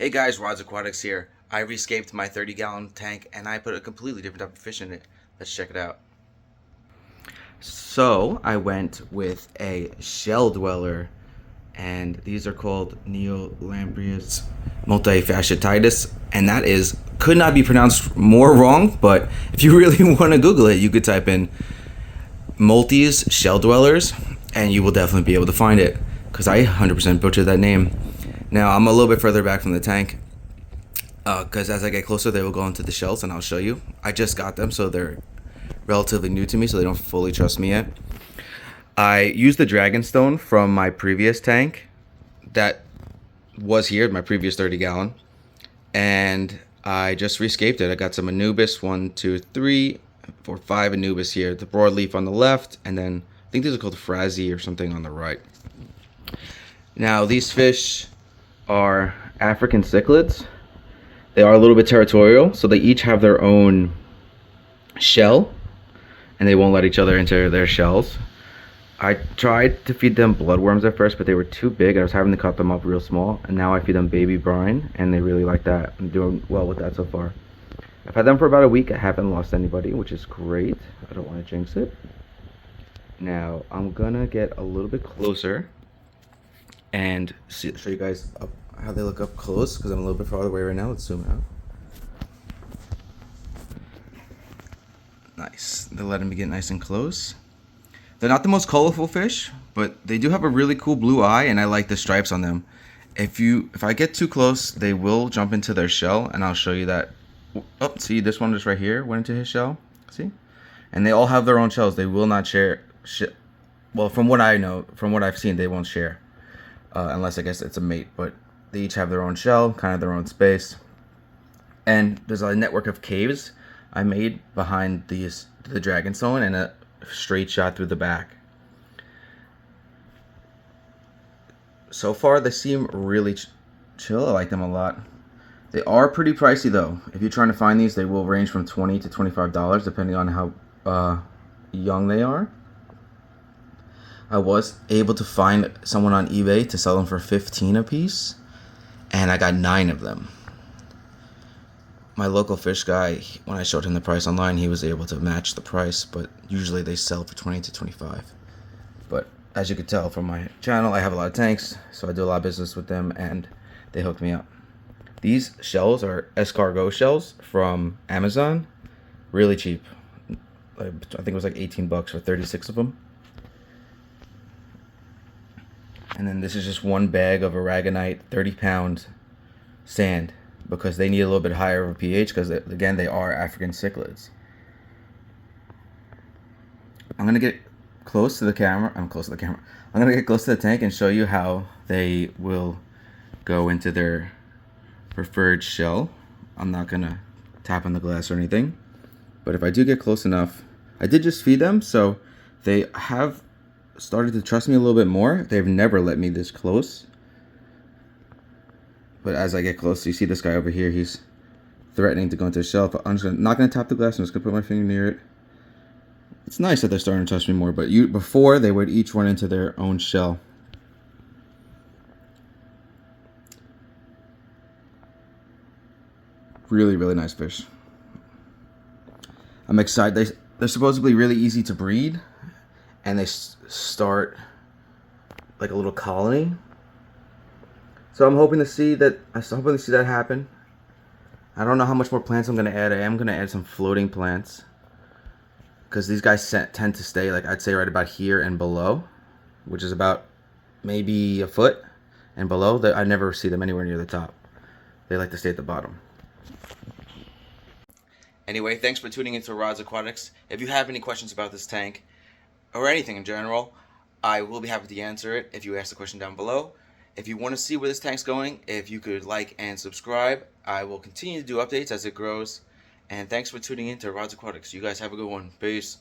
Hey guys, Rods Aquatics here. I rescaped my 30-gallon tank and I put a completely different type of fish in it. Let's check it out. So I went with a shell dweller, and these are called Neolamprologus multifasciatus, and that could not be pronounced more wrong, but if you really want to Google it, you could type in multis shell dwellers and you will definitely be able to find it, because I 100% butchered that name. Now I'm a little bit further back from the tank, because as I get closer they will go into the shells and I'll show you. I just got them, so they're relatively new to me, so they don't fully trust me yet. I used the dragonstone from my previous tank that was here, my previous 30-gallon, and I just rescaped it. I got some Anubis, 1, 2, 3, 4, 5 Anubis here, the broadleaf on the left, and then I think these are called Frazee or something on the right. Now these fish are African cichlids. They are a little bit territorial, so they each have their own shell and they won't let each other into their shells. I tried to feed them bloodworms at first, but they were too big. I was having to cut them up real small, and now I feed them baby brine and they really like that. I'm doing well with that so far. I've had them for about a week. I haven't lost anybody, which is great. I don't want to jinx it. Now I'm gonna get a little bit closer and show you guys how they look up close, because I'm a little bit farther away right now. Let's zoom out. Nice. They're letting me get nice and close. They're not the most colorful fish, but they do have a really cool blue eye, and I like the stripes on them. If I get too close, they will jump into their shell, and I'll show you that. Oh, see, this one just right here went into his shell. See? And they all have their own shells. They will not share. Well, from what I know, from what I've seen, they won't share. Unless I guess it's a mate, but they each have their own shell, kind of their own space. And there's a network of caves I made behind the dragonstone and a straight shot through the back. So far they seem really chill. I like them a lot. They are pretty pricey though. If you're trying to find these, they will range from $20 to $25 depending on how young they are. I was able to find someone on eBay to sell them for $15 a piece, and I got 9 of them. My local fish guy, when I showed him the price online, he was able to match the price, but usually they sell for $20 to $25. But as you can tell from my channel, I have a lot of tanks, so I do a lot of business with them, and they hooked me up. These shells are escargot shells from Amazon, really cheap. I think it was like 18 bucks for 36 of them. And then this is just one bag of aragonite 30-pound sand, because they need a little bit higher of a pH, because again they are African cichlids. I'm gonna get close to the camera. I'm gonna get close to the tank and show you how they will go into their preferred shell. I'm not gonna tap on the glass or anything, but if I do get close enough, I did just feed them, so they have started to trust me a little bit more. They've never let me this close. But as I get close, you see this guy over here, he's threatening to go into the shell. I'm not going to tap the glass, I'm just going to put my finger near it. It's nice that they're starting to trust me more, but before they would each run into their own shell. Really, really nice fish. I'm excited. They're supposedly really easy to breed, and they start like a little colony. So I'm hoping to see that. Happen. I don't know how much more plants I'm gonna add. I am gonna add some floating plants, because these guys tend to stay, like, I'd say right about here and below, which is about maybe a foot and below. I never see them anywhere near the top. They like to stay at the bottom. Anyway, thanks for tuning into Rods Aquatics. If you have any questions about this tank or anything in general, I will be happy to answer it if you ask the question down below. If you want to see where this tank's going, if you could like and subscribe, I will continue to do updates as it grows. And thanks for tuning in to Rods Aquatics. You guys have a good one. Peace.